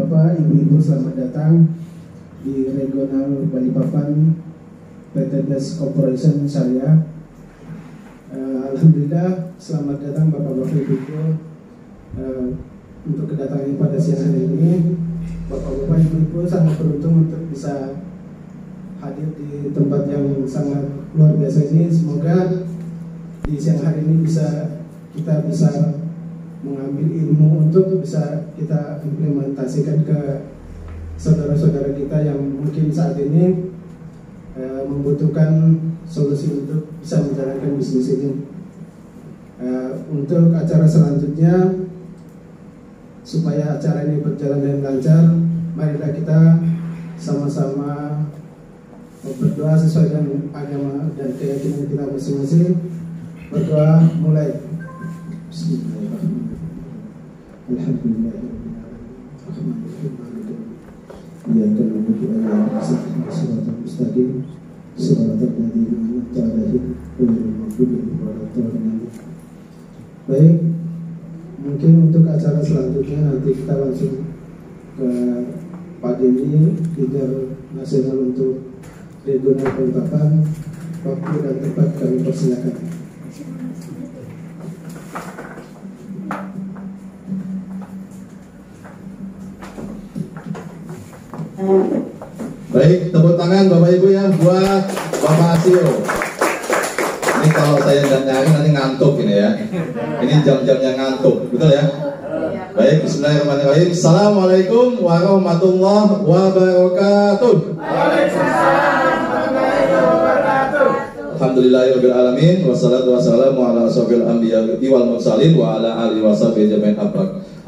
Bapak-bapak, ibu-ibu, selamat datang di Regional Balikpapan PT Best Corporation Syariah. Alhamdulillah, selamat datang Bapak-bapak, ibu-ibu untuk kedatangan pada siang hari ini. Bapak-bapak, ibu-ibu sangat beruntung untuk bisa hadir di tempat yang sangat luar biasa ini. Semoga di siang hari ini kita bisa mengambil ilmu untuk bisa kita implementasikan ke saudara-saudara kita yang mungkin saat ini membutuhkan solusi untuk bisa menjalankan bisnis ini. Untuk acara selanjutnya, supaya acara ini berjalan dengan lancar, marilah kita sama-sama berdoa sesuai dengan agama dan keyakinan kita masing-masing. Berdoa mulai. Bismillahirrahmanirrahim. Baik, mungkin untuk acara selanjutnya nanti kita langsung ke Pak Denny, leader nasional untuk regional Balikpapan. Waktu dan tempat kami persilakan. Baik, tepuk tangan Bapak Ibu ya buat Bapak Asio. Ini kalau saya nggak nyari nanti ngantuk ini ya. Ini jam-jamnya ngantuk, betul ya? Baik, bismillahirrahmanirrahim. Assalamualaikum warahmatullahi wabarakatuh. Alhamdulillahirabbil alamin wassalatu wassalamu ala asyrofil anbiya'i wal mursalin wa ala alihi washabihi ajmain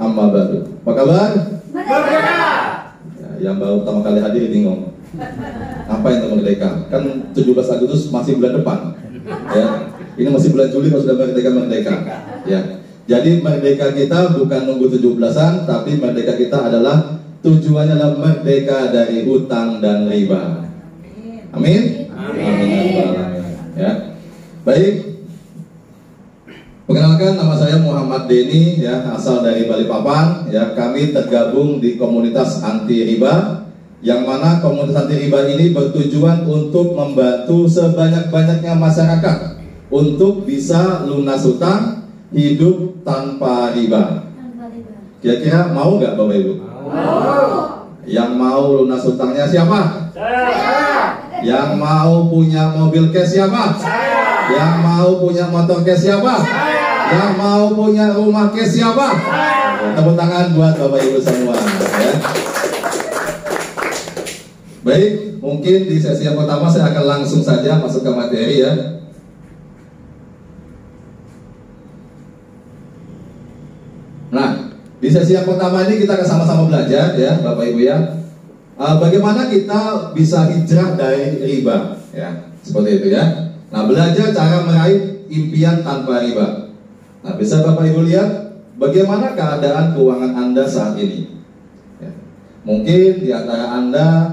amma ba'du. Apa kabar? Yang baru pertama kali hadir bingung apa yang merdeka, kan 17 Agustus masih bulan depan ya, ini masih bulan Juli kalau sudah merdeka ya. Jadi merdeka kita bukan nunggu 17-an, tapi merdeka kita adalah tujuannya adalah merdeka dari hutang dan riba. Amin. Amin. Ya. Baik, perkenalkan, nama saya Muhammad Denny ya, asal dari Balikpapan ya. Kami tergabung di komunitas anti riba, yang mana komunitas anti riba ini bertujuan untuk membantu sebanyak-banyaknya masyarakat untuk bisa lunas hutang, hidup tanpa riba. Kira-kira mau nggak Bapak Ibu? Mau. Yang mau lunas hutangnya siapa? Saya. Yang mau punya mobil cash siapa? Saya. Yang mau punya motor cash siapa? Saya. Yang mau punya rumah cash siapa? Saya. Tepuk tangan buat Bapak Ibu semua ya. Baik, mungkin di sesi yang pertama saya akan langsung saja masuk ke materi ya. Nah, di sesi yang pertama ini kita akan sama-sama belajar ya Bapak Ibu ya, bagaimana kita bisa hijrah dari riba ya, seperti itu ya. Nah, belajar cara meraih impian tanpa riba. Nah, bisa Bapak Ibu lihat bagaimana keadaan keuangan Anda saat ini ya. Mungkin di antara Anda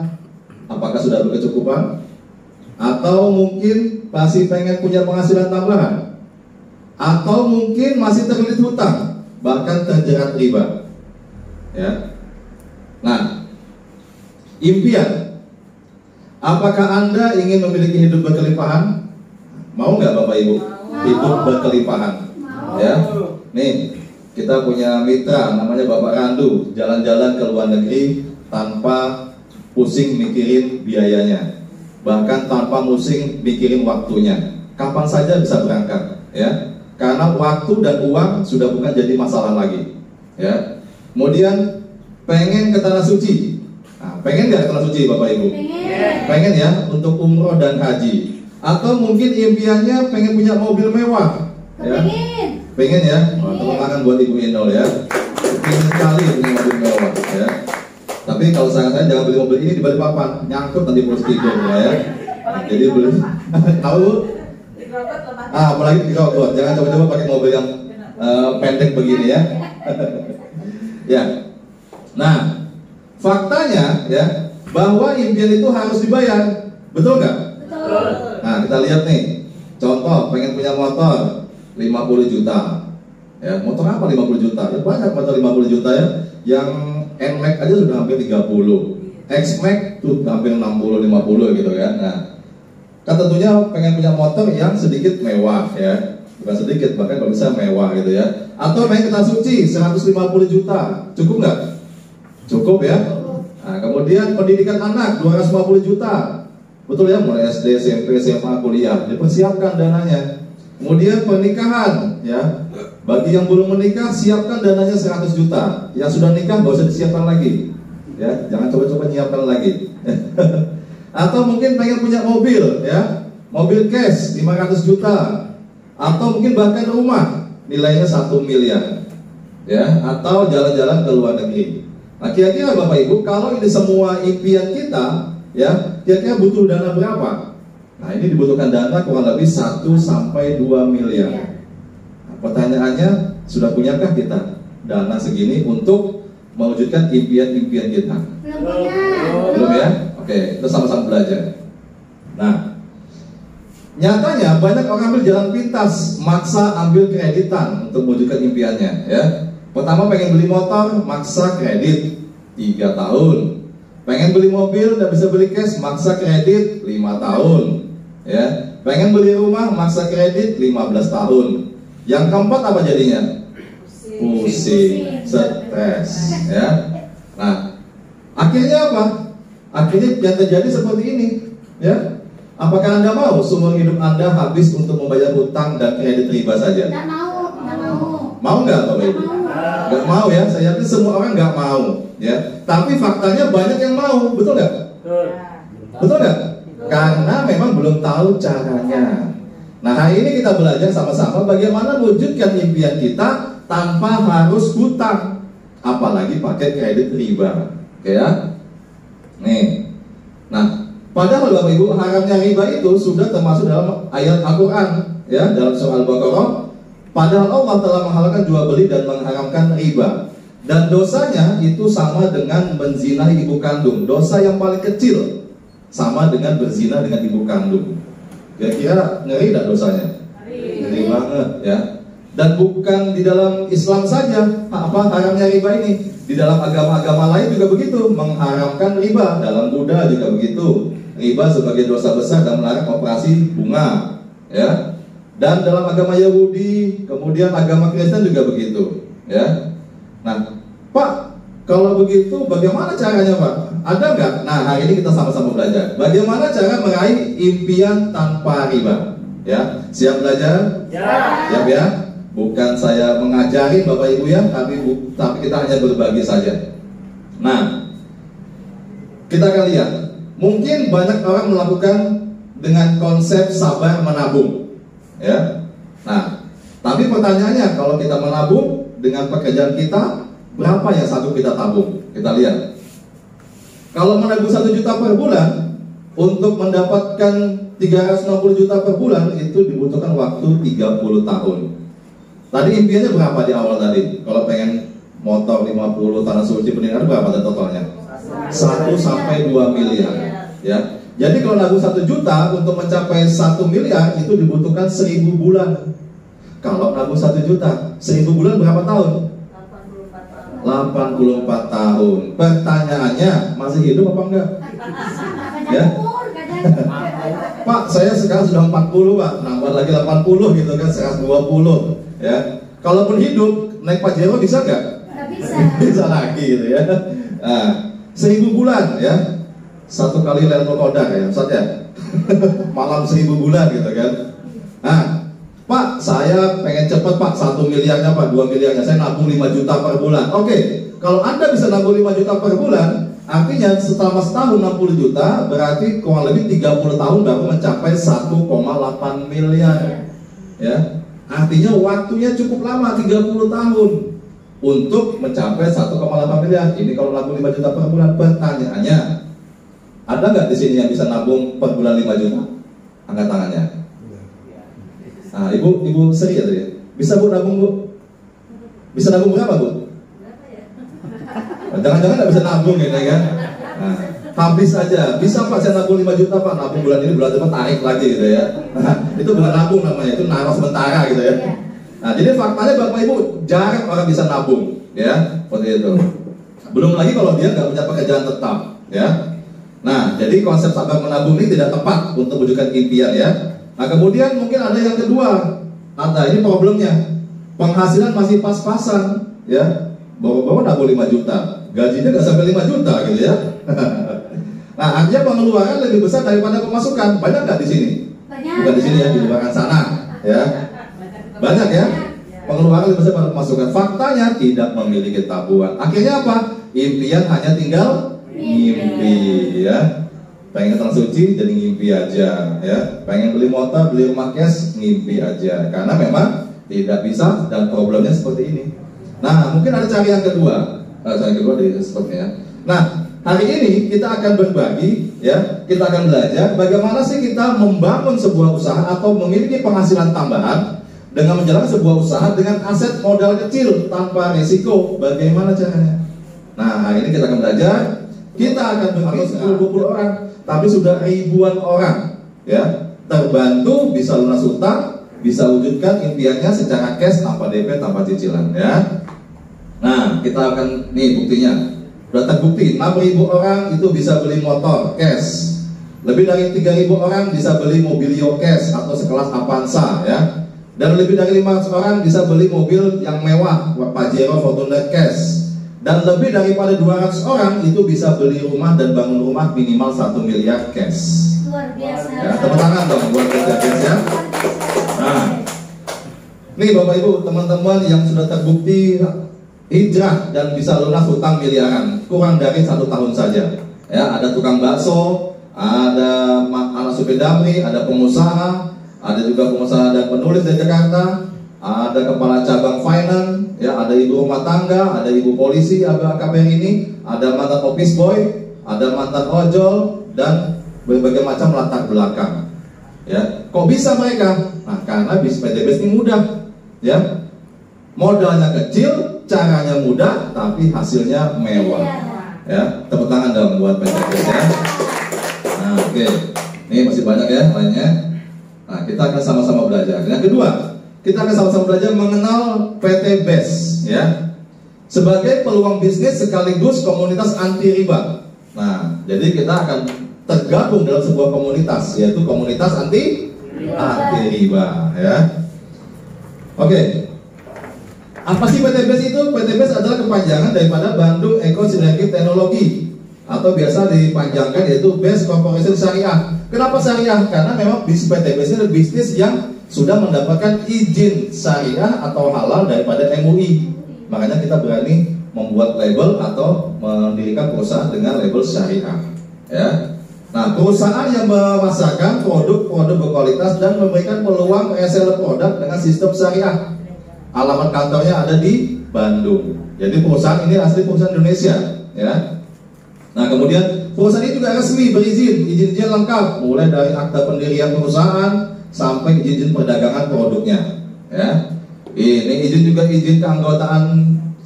apakah sudah berkecukupan, atau mungkin masih pengen punya penghasilan tambahan, atau mungkin masih terlilit hutang, bahkan terjerat riba ya. Nah, impian, apakah Anda ingin memiliki hidup berkelimpahan? Mau nggak Bapak Ibu? Hidup berkelimpahan ya. Nih, kita punya mitra namanya Bapak Randu, jalan-jalan ke luar negeri tanpa pusing mikirin biayanya, bahkan tanpa pusing mikirin waktunya, kapan saja bisa berangkat ya. Karena waktu dan uang sudah bukan jadi masalah lagi ya. Kemudian pengen ke tanah suci. Nah, pengen nggak ke tanah suci Bapak Ibu? Pengen ya, untuk umroh dan haji. Atau mungkin impiannya pengen punya mobil mewah ya. Pengen ya. Tepuk tangan buat Ibu Inul ya. Pengen sekali punya mobil mewah ya. Tapi kalau saya jangan beli mobil ini di Balikpapan, nyangkut nanti polisi tidur ya. Jadi beli tahu. Apalagi di Grogol, jangan coba-coba pakai mobil yang pendek begini ya. Ya. Nah, faktanya ya, bahwa impian itu harus dibayar, betul nggak? Betul. Nah, kita lihat nih, contoh pengen punya motor 50 juta. Ya, motor apa 50 juta? Ya banyak motor 50 juta ya, yang NMAX aja sudah hampir 30, X-Max tuh hampir 60-50 gitu kan. Nah, kan tentunya pengen punya motor yang sedikit mewah ya, bukan sedikit, bahkan kalau bisa mewah gitu ya. Atau pengen kereta suci 150 juta, cukup nggak? Cukup ya. Nah, kemudian pendidikan anak 250 juta, betul ya, mulai SD, SMP, SMA, kuliah, dipersiapkan dananya. Kemudian pernikahan ya, bagi yang belum menikah siapkan dananya 100 juta, yang sudah nikah nggak usah disiapkan lagi. Ya, jangan coba-coba nyiapkan lagi. Atau mungkin pengen punya mobil ya, mobil cash 500 juta, atau mungkin bahkan rumah nilainya 1 miliar ya, atau jalan-jalan ke luar negeri. Nah, kira-kira Bapak Ibu, kalau ini semua impian kita ya, kira-kira butuh dana berapa? Nah, ini dibutuhkan dana kurang lebih 1 sampai 2 miliar. Nah, pertanyaannya, sudah punyakah kita dana segini untuk mewujudkan impian-impian kita? Belum ya? Oke, kita sama-sama belajar. Nah, nyatanya banyak orang ambil jalan pintas, maksa ambil kreditan untuk mewujudkan impiannya ya. Pertama pengen beli motor, maksa kredit 3 tahun. Pengen beli mobil, tidak bisa beli cash, maksa kredit 5 tahun ya. Pengen beli rumah, maksa kredit 15 tahun. Yang keempat apa jadinya? Pusing, stres ya. Nah, akhirnya apa? Akhirnya yang terjadi seperti ini ya. Apakah Anda mau seumur hidup Anda habis untuk membayar hutang dan kredit riba saja? Nggak mau. Mau nggak Bapak Ibu? Nggak mau ya. Saya yakin semua orang nggak mau ya. Tapi faktanya banyak yang mau, betul nggak? Betul nggak? Karena memang belum tahu caranya. Nah, hari ini kita belajar sama-sama bagaimana mewujudkan impian kita tanpa harus hutang, apalagi pakai kredit riba, oke ya? Nih, nah, padahal Bapak Ibu, haramnya riba itu sudah termasuk dalam ayat Al-Quran ya, dalam surah Al-Baqarah. Padahal Allah telah menghalalkan jual beli dan mengharamkan riba. Dan dosanya itu sama dengan menzinahi ibu kandung. Dosa yang paling kecil sama dengan berzina dengan ibu kandung. Kira-kira ngeri tidak dosanya? Ngeri banget ya. Dan bukan di dalam Islam saja haramnya riba ini. Di dalam agama-agama lain juga begitu, mengharamkan riba. Dalam Buddha juga begitu, riba sebagai dosa besar dan melarang operasi bunga ya. Dan dalam agama Yahudi, kemudian agama Kristen juga begitu ya. Nah, Pak, kalau begitu bagaimana caranya Pak? Ada nggak? Nah, hari ini kita sama-sama belajar bagaimana cara meraih impian tanpa riba ya. Siap belajar? Ya. Siap ya? Bukan saya mengajari Bapak Ibu ya, tapi kita hanya berbagi saja. Nah, kita akan lihat, mungkin banyak orang melakukan dengan konsep sabar menabung ya. Nah, tapi pertanyaannya, kalau kita menabung dengan pekerjaan kita, berapa yang sanggup kita tabung? Kita lihat. Kalau menabung 1 juta per bulan, untuk mendapatkan 360 juta per bulan, itu dibutuhkan waktu 30 tahun. Tadi impiannya berapa di awal tadi? Kalau pengen motor 50, tanah suci, pendidikan, berapa totalnya? 1 sampai 2 miliar ya. Jadi kalau nabung 1 juta untuk mencapai 1 miliar itu dibutuhkan 1000 bulan. Kalau nabung 1 juta, 1000 bulan berapa tahun? 84 tahun. Pertanyaannya, masih hidup apa enggak? Ya? Pak, saya sekarang sudah 40 Pak, nambah lagi 80 gitu kan, 120 ya. Kalaupun hidup, naik Pajero bisa nggak? Nggak bisa. Bisa lagi gitu ya. Nah, 1000 bulan ya, 1 kali Lailatul Qadar ya, Ustaz ya. Malam 1000 bulan gitu kan. Nah, Pak, saya pengen cepat Pak, 1 miliarnya Pak, 2 miliarnya, saya nabung 5 juta per bulan. Oke, kalau Anda bisa nabung 5 juta per bulan, artinya setelah setahun 60 juta, berarti kurang lebih 30 tahun baru mencapai 1,8 miliar ya. Artinya waktunya cukup lama, 30 tahun untuk mencapai 1,8 miliar. Ini kalau nabung 5 juta per bulan. Pertanyaannya, ada nggak di sini yang bisa nabung per bulan 5 juta? Angkat tangannya. Nah, ibu Sri ya tadi. Bisa Bu nabung Bu? Bisa nabung berapa Bu? Jangan-jangan nggak bisa nabung ya kan? Nah, habis aja. Bisa Pak, saya nabung 5 juta Pak, nabung bulan ini, bulan depan tarik lagi gitu ya. Nah, itu bukan nabung namanya, itu naruh sementara gitu ya. Nah, jadi faktanya Bapak Ibu jarang orang bisa nabung ya, seperti itu. Belum lagi kalau dia nggak punya pekerjaan tetap, ya. Nah, jadi konsep sabar menabung ini tidak tepat untuk wujudkan impian, ya. Nah, kemudian mungkin ada yang kedua. Nah, ini problemnya. Penghasilan masih pas-pasan, ya. Baru-baru nabung 5 juta, gajinya nggak sampai 5 juta gitu ya. Nah, artinya pengeluaran lebih besar daripada pemasukan. Banyak nggak di sini? Banyak. Bukan di sini ya, di luar sana, ya. Banyak ya. Pengeluaran lebih besar daripada pemasukan. Faktanya tidak memiliki tabungan. Akhirnya apa? Impian hanya tinggal mimpi, ya. Pengen tanah suci jadi ngimpi aja, ya. Pengen beli motor, beli rumah cash, ngimpi aja. Karena memang tidak bisa dan problemnya seperti ini. Nah, mungkin ada cara yang kedua. Cara yang kedua dari sepertinya. Nah, hari ini kita akan berbagi, ya. Kita akan belajar bagaimana sih kita membangun sebuah usaha atau memiliki penghasilan tambahan dengan menjalankan sebuah usaha dengan aset modal kecil tanpa risiko. Bagaimana caranya? Nah, hari ini kita akan belajar. Kita akan berbagi 10-20 orang, tapi sudah ribuan orang, ya. Terbantu, bisa lunas utang, bisa wujudkan impiannya secara cash tanpa DP, tanpa cicilan, ya. Nah, kita akan, nih buktinya. Sudah terbukti, 6.000 orang itu bisa beli motor cash. Lebih dari 3.000 orang bisa beli mobilio cash atau sekelas Avanza, ya. Dan lebih dari 500 orang bisa beli mobil yang mewah, Pajero, Fortuner cash. Dan lebih daripada 200 orang itu bisa beli rumah dan bangun rumah minimal 1 miliar cash. Luar biasa. Ya, tepuk tangan dong buat kerja cash, ya. Nah, nih Bapak Ibu, teman-teman yang sudah terbukti hijrah dan bisa lunas hutang miliaran kurang dari 1 tahun saja, ya. Ada tukang bakso, ada anak supir damri, ada pengusaha, ada juga pengusaha dan penulis dari Jakarta, ada kepala cabang finance, ya, ada ibu rumah tangga, ada ibu polisi, ada KPR ini, ada mantan office boy, ada mantan ojol, dan berbagai macam latar belakang, ya. Kok bisa mereka? Nah, karena bisnis PTBS ini mudah, ya. Modalnya kecil, caranya mudah, tapi hasilnya mewah, ya. Tepuk tangan dong buat PTBS, ya. Nah, oke. Ini masih banyak ya lainnya. Nah, kita akan sama-sama belajar. Yang kedua, kita akan sama-sama belajar mengenal PTBS, ya, sebagai peluang bisnis sekaligus komunitas anti riba. Nah, jadi kita akan tergabung dalam sebuah komunitas, yaitu komunitas anti riba, ya. Oke. Apa sih PTBS itu? PTBS adalah kepanjangan daripada Bandung Eko Sinergi Teknologi, atau biasa dipanjangkan yaitu Best Corporation Syariah. Kenapa syariah? Karena memang bisnis PTBS ini adalah bisnis yang sudah mendapatkan izin syariah atau halal daripada MUI. Makanya kita berani membuat label atau mendirikan perusahaan dengan label syariah, ya. Nah, perusahaan yang memasarkan produk-produk berkualitas dan memberikan peluang reseller produk dengan sistem syariah. Alamat kantornya ada di Bandung. Jadi perusahaan ini asli perusahaan Indonesia, ya. Nah, kemudian perusahaan ini juga resmi berizin, izin-izin lengkap, mulai dari akta pendirian perusahaan sampai izin perdagangan produknya, ya. Ini izin juga izin keanggotaan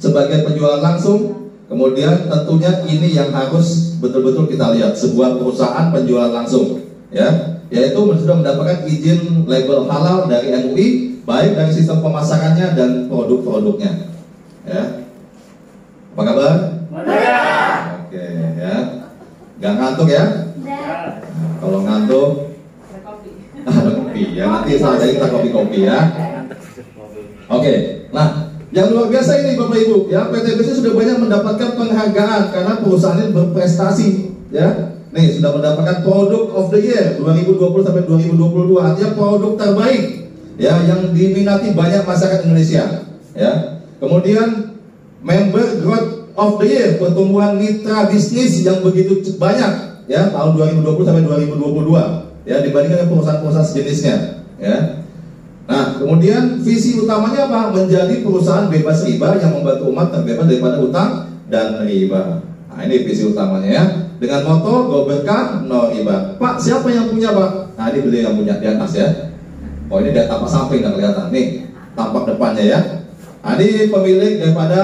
sebagai penjualan langsung. Kemudian tentunya ini yang harus betul-betul kita lihat, sebuah perusahaan penjualan langsung, ya, yaitu sudah mendapatkan izin label halal dari MUI, baik dari sistem pemasarannya dan produk-produknya, ya. Apa kabar? Oke, ya. Gak ngantuk ya? Kalau ngantuk ada kopi ya, nanti saat ini kita kopi-kopi ya. Oke, nah yang luar biasa ini Bapak Ibu, ya, PTBS sudah banyak mendapatkan penghargaan karena perusahaan ini berprestasi, ya. Nih, sudah mendapatkan Product of the Year 2020 sampai 2022, artinya produk terbaik, ya, yang diminati banyak masyarakat Indonesia, ya. Kemudian Member Growth of the Year, pertumbuhan mitra bisnis yang begitu banyak, ya, tahun 2020 sampai 2022, ya, dibandingkan dengan perusahaan-perusahaan sejenisnya, ya. Nah, kemudian visi utamanya apa? Menjadi perusahaan bebas riba yang membantu umat terbebas daripada utang dan riba. Nah, ini visi utamanya, ya. Dengan moto go berkah no riba. Pak, siapa yang punya, Pak? Nah, ini beliau yang punya di atas, ya. Oh, ini dari tampak samping nggak kelihatan. Nih, tampak depannya, ya. Nah, ini pemilik daripada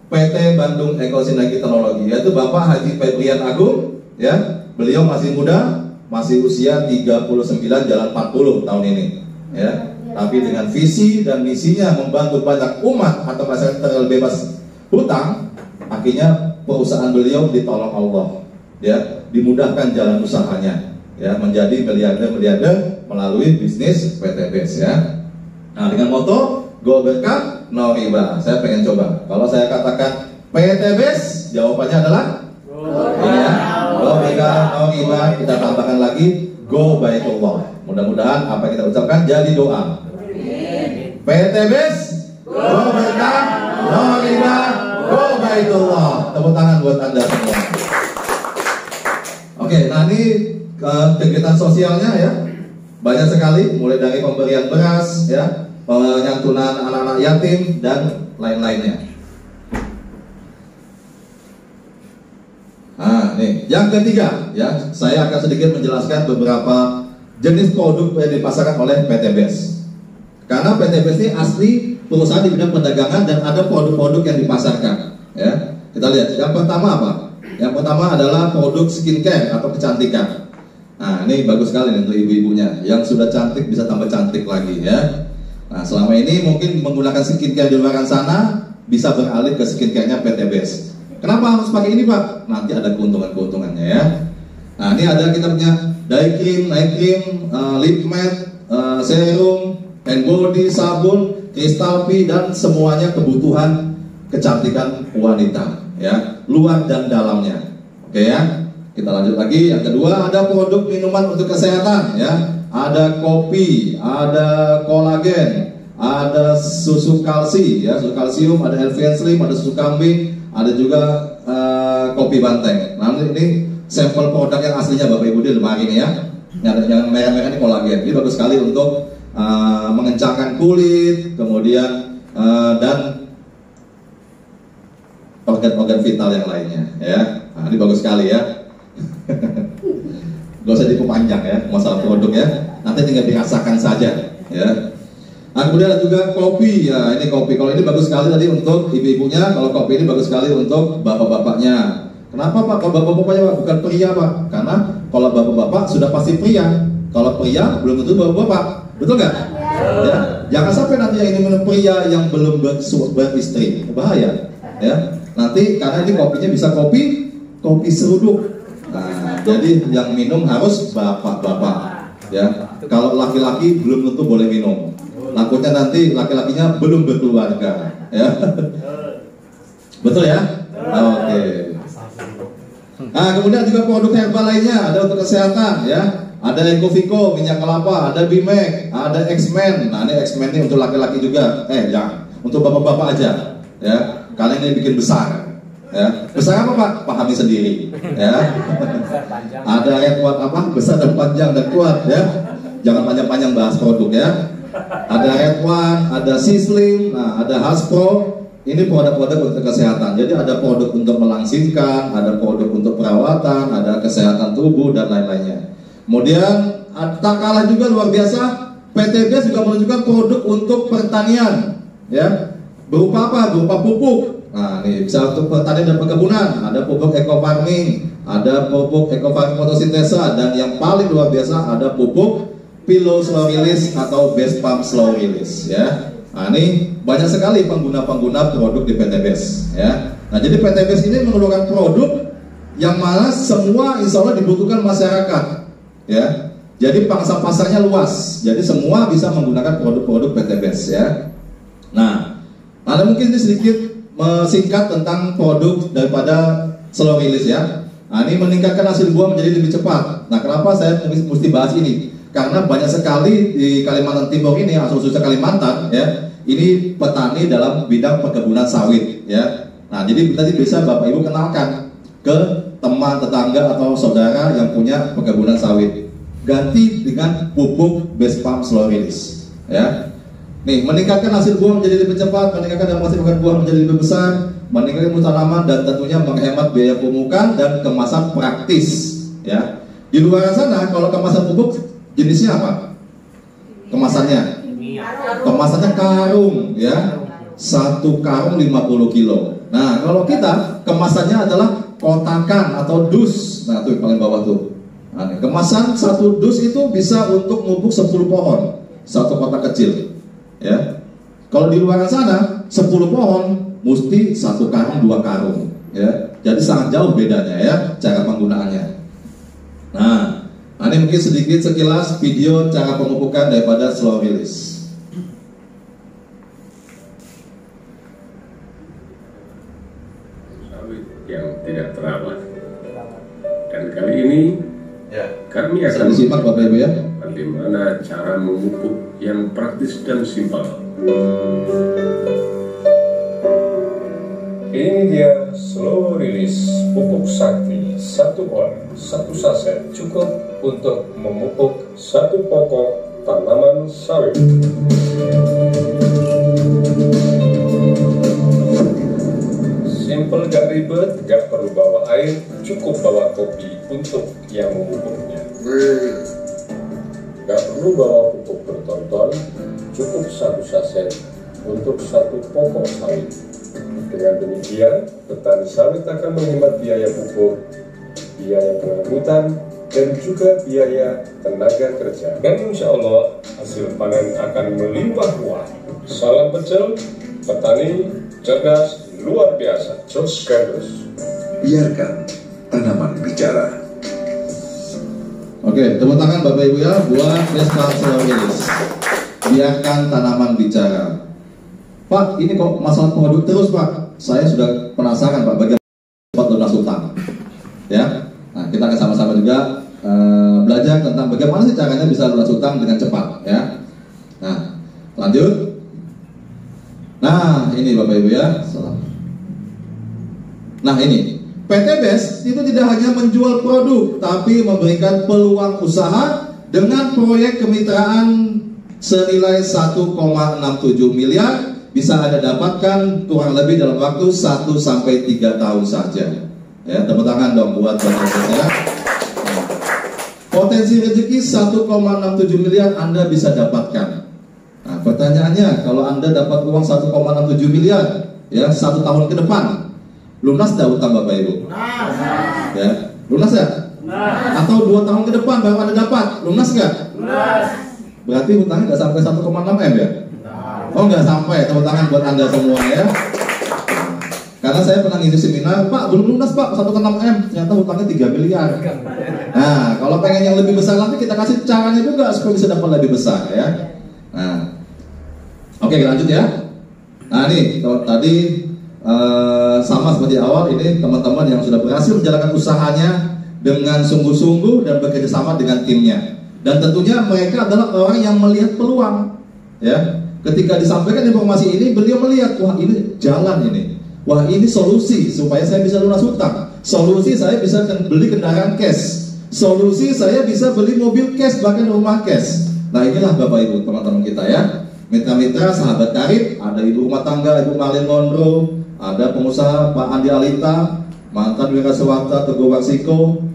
PT Bandung Eko Sinergi Teknologi, yaitu Bapak Haji Febrian Agung, ya. Beliau masih muda, masih usia 39 jalan 40 tahun ini, ya. Tapi dengan visi dan misinya membantu banyak umat atau masyarakat terbebas hutang, akhirnya perusahaan beliau ditolong Allah, ya, dimudahkan jalan usahanya, ya, menjadi miliarder melalui bisnis PTBS, ya. Nah, dengan moto Go Berkah No Riba, saya pengen coba. Kalau saya katakan PTBS, jawabannya adalah Go Berkah No Riba. Kita tambahkan lagi Go Baitullah. Mudah-mudahan apa yang kita ucapkan jadi doa. PTBS, Go Berkah No Riba, Go Baitullah. Tepuk tangan buat Anda semua. Oke, nah ini kegiatan sosialnya, ya, banyak sekali, mulai dari pemberian beras, ya, penyantunan anak-anak yatim dan lain-lainnya. Nah, nih, yang ketiga, ya, saya akan sedikit menjelaskan beberapa jenis produk yang dipasarkan oleh PTBS. Karena PTBS ini asli perusahaan di bidang perdagangan dan ada produk-produk yang dipasarkan, ya. Kita lihat, yang pertama apa? Yang pertama adalah produk skincare atau kecantikan. Nah, ini bagus sekali untuk ibu-ibunya. Yang sudah cantik bisa tambah cantik lagi, ya. Nah, selama ini mungkin menggunakan skincare di luar sana, bisa beralih ke skincare-nya PTBS. Kenapa harus pakai ini, Pak? Nanti ada keuntungan-keuntungannya, ya. Nah, ini ada kita punya day cream, night cream, lip matte, serum, hand body, sabun, kristal P, dan semuanya kebutuhan kecantikan wanita, ya, luar dan dalamnya. Oke, ya. Kita lanjut lagi. Yang kedua ada produk minuman untuk kesehatan, ya. Ada kopi, ada kolagen, ada susu kalsi, ya, susu kalsium, ada LVN Slim, ada susu kambing, ada juga kopi banteng. Nah, ini sampel produk yang aslinya Bapak Ibu di lemari ini, ya. Ini ada yang merah-merah ini kolagen. Ini bagus sekali untuk mengencangkan kulit, kemudian dan organ-organ vital yang lainnya, ya. Nah, ini bagus sekali, ya. Gak usah diperpanjang, ya, masalah produk, ya. Nanti tinggal dirasakan saja, ya. Nah, kemudian ada juga kopi, ya. Ini kopi. Kalau ini bagus sekali tadi untuk ibu-ibunya. Kalau kopi ini bagus sekali untuk bapak-bapaknya. Kenapa, Pak? Kalau bapak-bapaknya, Pak, bukan pria, Pak? Karena kalau bapak-bapak sudah pasti pria. Kalau pria belum tentu bapak-bapak. Betul nggak? Ya. Jangan sampai nanti yang ini minum pria yang belum beristri, bahaya, ya. Nanti karena ini kopinya bisa kopi seruduk. Nah, jadi yang minum harus bapak-bapak, ya. Kalau laki-laki belum tentu boleh minum. Takutnya nanti laki-lakinya belum berkeluarga, ya. Betul, ya? Oke. Nah, kemudian juga produk herbal lainnya ada untuk kesehatan, ya. Ada Ecovico minyak kelapa, ada Bimek, ada X-Men. Nah, ini X-Men ini untuk laki-laki juga. Jangan, untuk bapak-bapak aja, ya. Kalian ini bikin besar. Ya, besar apa, Pak? Pahami sendiri, ya. Ada yang kuat apa? Besar dan panjang dan kuat, ya. Jangan panjang-panjang bahas produk, ya. Ada Red One, ada Sislim, nah, ada Haspro. Ini produk-produk untuk kesehatan. Jadi ada produk untuk melangsingkan, ada produk untuk perawatan, ada kesehatan tubuh dan lain-lainnya. Kemudian tak kalah juga luar biasa, PTBS juga menunjukkan produk untuk pertanian, ya. Berupa apa? Berupa pupuk. Nah, ini bisa untuk pertanian dan perkebunan. Ada pupuk eco farming, ada pupuk eco farming fotosintesa, dan yang paling luar biasa ada pupuk pillow slow release atau base pump slow release, ya. Nah, ini banyak sekali pengguna-pengguna produk di PTBS, ya. Nah, jadi PTBS ini mengeluarkan produk yang mana semua insya Allah dibutuhkan masyarakat, ya. Jadi pangsa pasarnya luas. Jadi semua bisa menggunakan produk-produk PTBS, ya. Nah, ada mungkin ini sedikit singkat tentang produk daripada slow release, ya. Nah, ini meningkatkan hasil buah menjadi lebih cepat. Nah, kenapa saya mesti bahas ini? Karena banyak sekali di Kalimantan Timur ini, khususnya Kalimantan, ya, ini petani dalam bidang perkebunan sawit, ya. Nah, jadi tadi bisa Bapak Ibu kenalkan ke teman, tetangga atau saudara yang punya perkebunan sawit. Ganti dengan pupuk base pump slow release, ya. Nih, meningkatkan hasil buah menjadi lebih cepat, meningkatkan hasil buah menjadi lebih besar, meningkatkan mutu tanaman, dan tentunya menghemat biaya pemupukan dan kemasan praktis, ya. Di luar sana kalau kemasan pupuk jenisnya apa? Kemasannya karung, ya. Satu karung 50 kilo. Nah, kalau kita kemasannya adalah kotakan atau dus. Nah, tuh paling bawah tuh. Nah, kemasan satu dus itu bisa untuk mupuk 10 pohon, satu kotak kecil, ya. Kalau di luar sana 10 pohon mesti 1 karung 2 karung ya. Jadi sangat jauh bedanya ya cara penggunaannya. Nah, ini mungkin sedikit sekilas video cara pemupukan daripada slow release. Sawit yang tidak terawat. Dan kali ini kami akan disimak Bapak Ibu ya. Bagaimana cara memupuk yang praktis dan simpel. Ini dia slow release pupuk sakti 1 on 1 saset cukup untuk memupuk 1 pokok tanaman sawit. Simple, gak ribet, gak perlu bawa air, cukup bawa kopi untuk yang memupuknya. Gak perlu bawa pupuk bertonton, cukup 1 saset untuk 1 pokok sawit. Dengan demikian, petani sawit akan menghemat biaya pupuk, biaya pengangkutan, dan juga biaya tenaga kerja. Dan insya Allah, hasil panen akan melimpah ruah. Salam pecel, petani cerdas luar biasa. Jos Gandus. Biarkan tanaman bicara. Oke, tepuk tangan Bapak Ibu ya buat Vespa Slow Release. Biarkan tanaman bicara. Pak, ini kok masalah produk terus Pak. Saya sudah penasaran Pak bagaimana lunas utang. Ya, nah kita akan sama-sama juga belajar tentang bagaimana sih caranya bisa lunas utang dengan cepat. Ya, nah lanjut. Nah ini Bapak Ibu ya. Nah ini PT BES itu tidak hanya menjual produk, tapi memberikan peluang usaha dengan proyek kemitraan senilai 1,67 miliar. Bisa Anda dapatkan kurang lebih dalam waktu 1-3 tahun saja. Ya, tepuk tangan dong buat Bapak saya. Potensi rezeki 1,67 miliar Anda bisa dapatkan. Nah, pertanyaannya, kalau Anda dapat uang 1,67 miliar, ya 1 tahun ke depan, lunas tidak utang Bapak Ibu? Lunas. Ya, lunas ya? Lunas. Atau 2 tahun ke depan baru Anda dapat, lunas nggak? Lunas. Berarti utangnya nggak sampai 1,6 M ya? Oh nggak sampai, tepuk tangan buat Anda semua ya. Karena saya pernah ngisi seminar, Pak belum lunas Pak 1,6 M, ternyata utangnya 3 miliar. Nah kalau pengen yang lebih besar nanti kita kasih caranya juga supaya bisa dapat lebih besar ya. Nah, oke lanjut ya. Nah ini tadi sama seperti awal, ini teman-teman yang sudah berhasil menjalankan usahanya dengan sungguh-sungguh dan bekerja sama dengan timnya. Dan tentunya mereka adalah orang yang melihat peluang ya. Ketika disampaikan informasi ini, beliau melihat, wah ini jalan ini, wah ini solusi supaya saya bisa lunas utang, solusi saya bisa beli kendaraan cash, solusi saya bisa beli mobil cash, bahkan rumah cash. Nah inilah Bapak Ibu teman-teman kita ya, mitra-mitra sahabat karib, ada ibu rumah tangga Ibu Malin Mondro, ada pengusaha Pak Andi Alita, mantan wira swasta Teguh Warsiko,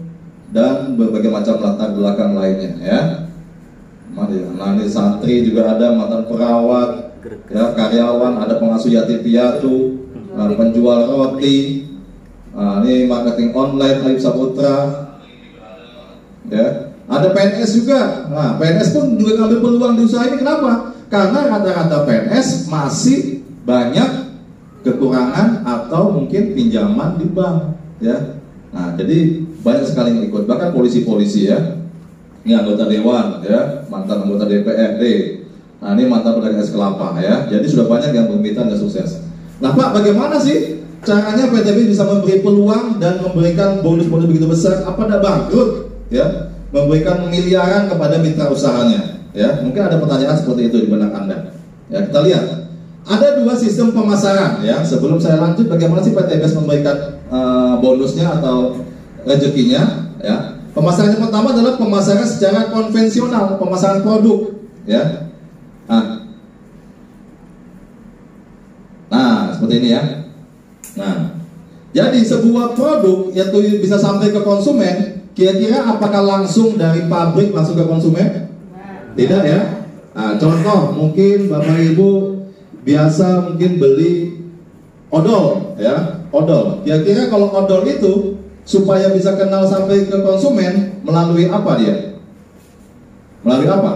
dan berbagai macam latar belakang lainnya ya. Nah ini santri juga ada, mantan perawat, ya, karyawan, ada pengasuh yatim piatu, penjual roti, ini marketing online Aib Saputra, ya, ada PNS juga. Nah PNS pun juga ngambil peluang di usaha ini. Kenapa? Karena rata-rata PNS masih banyak kekurangan atau mungkin pinjaman di bank, ya. Nah jadi banyak sekali yang ikut, bahkan polisi-polisi ya. Ini anggota dewan ya, mantan anggota DPRD. Nah ini mantan pedagang es kelapa ya. Jadi sudah banyak yang bermitra dan sukses. Nah Pak, bagaimana sih caranya PT BES bisa memberi peluang dan memberikan bonus-bonus begitu besar? Apa tidak bangkrut ya? Memberikan miliaran kepada mitra usahanya ya. Mungkin ada pertanyaan seperti itu di benak Anda. Ya kita lihat. Ada 2 sistem pemasaran ya. Sebelum saya lanjut, bagaimana sih PT BES memberikan bonusnya atau rezekinya ya? Pemasaran yang pertama adalah pemasaran secara konvensional, pemasaran produk, ya. Nah, seperti ini ya. Nah, jadi sebuah produk yang bisa sampai ke konsumen, kira-kira apakah langsung dari pabrik langsung ke konsumen? Tidak ya. Nah, contoh mungkin Bapak Ibu biasa mungkin beli odol, ya, odol. Kira-kira kalau odol itu supaya bisa kenal sampai ke konsumen, melalui apa dia? Melalui apa?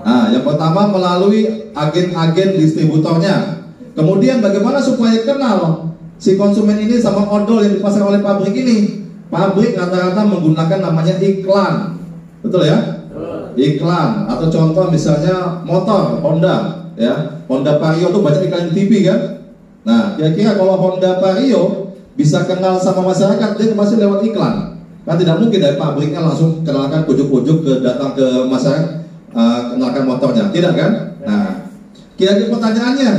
Nah, yang pertama melalui agen-agen distributornya. Kemudian bagaimana supaya kenal si konsumen ini sama odol yang dipasarkan oleh pabrik ini? Pabrik rata-rata menggunakan namanya iklan, betul ya? Iklan, atau contoh misalnya motor Honda, ya, Honda Vario tuh banyak iklan di TV kan? Nah, kira-kira kalau Honda Vario bisa kenal sama masyarakat, dia masih lewat iklan. Kan tidak mungkin dari pabriknya langsung kenalkan ujuk-ujuk datang ke masyarakat, kenalkan motornya, tidak kan? Nah, kira-kira pertanyaannya,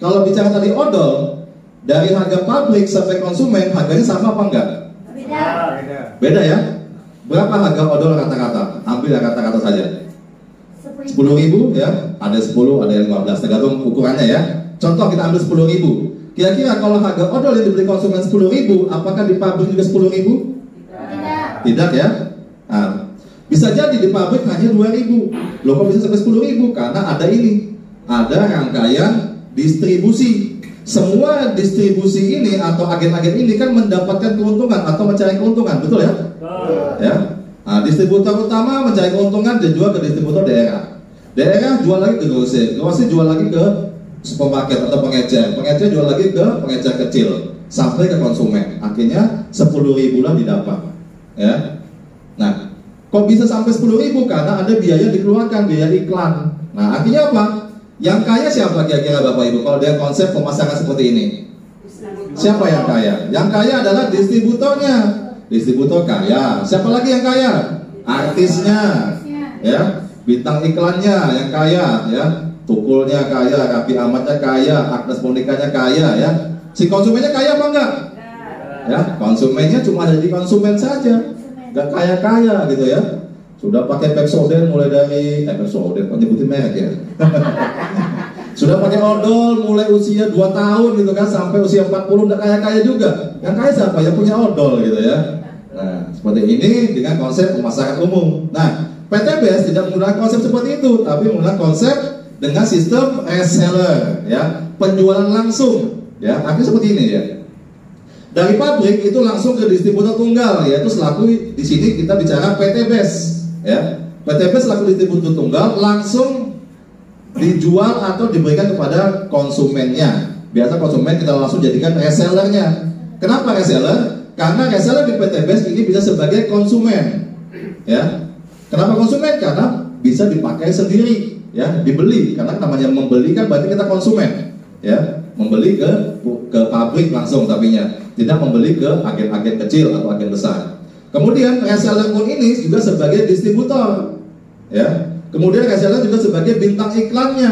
kalau bicara tadi odol, dari harga pabrik sampai konsumen, harganya sama apa enggak? Beda ya? Berapa harga odol rata-rata? Ambil rata-rata saja. 10.000 ya, ada 10, ada yang 15, tergantung ukurannya ya. Contoh kita ambil 10.000. Kira-kira kalau harga odol yang dibeli konsumen 10.000, apakah di pabrik juga 10.000? Tidak ya? Nah, bisa jadi di pabrik hanya 2.000. Loh kok bisa sampai 10.000? Karena ada ini, ada rangkaian distribusi. Semua distribusi ini atau agen-agen ini kan mendapatkan keuntungan atau mencari keuntungan, betul ya? Ya. Nah, distributor utama mencari keuntungan dan jual ke distributor daerah. Daerah jual lagi ke grosir, grosir jual lagi ke supermarket atau pengecer, pengecer jual lagi ke pengecer kecil sampai ke konsumen. Akhirnya 10.000 lah didapat. Ya. Nah, kok bisa sampai 10.000? Karena ada biaya dikeluarkan, biaya iklan. Nah, akhirnya apa? Yang kaya siapa kira-kira Bapak Ibu kalau dia konsep pemasaran seperti ini? Siapa yang kaya? Yang kaya adalah distributornya. Distributor kaya. Siapa lagi yang kaya? Artisnya, ya, bintang iklannya yang kaya, ya, Tukulnya kaya, Raffi Ahmadnya kaya, Agnes Monikanya kaya, ya. Si konsumennya kaya apa enggak? Ya, konsumennya cuma jadi konsumen saja, nggak kaya-kaya gitu ya. Sudah pakai Pepsodent mulai dari Pepsodent, kok nyebutin merek ya. Sudah pakai odol mulai usia 2 tahun gitu kan sampai usia 40 udah kaya-kaya juga. Yang kaya siapa? Yang punya odol gitu ya. Nah, seperti ini dengan konsep pemasaran umum. Nah, PTBS tidak menggunakan konsep seperti itu, tapi menggunakan konsep dengan sistem reseller, ya, penjualan langsung, ya. Artinya seperti ini ya. Dari pabrik itu langsung ke distributor tunggal, yaitu selaku di sini kita bicara PTBS. Ya, PTBS selaku distributor tunggal langsung dijual atau diberikan kepada konsumennya. Biasa konsumen kita langsung jadikan resellernya. Kenapa reseller? Karena reseller di PTBS ini bisa sebagai konsumen. Ya, kenapa konsumen? Karena bisa dipakai sendiri, ya, dibeli. Karena namanya membeli kan berarti kita konsumen, ya, membeli ke pabrik langsung tapinya, tidak membeli ke agen-agen kecil atau agen besar. Kemudian reseller pun ini juga sebagai distributor, ya. Kemudian reseller juga sebagai bintang iklannya,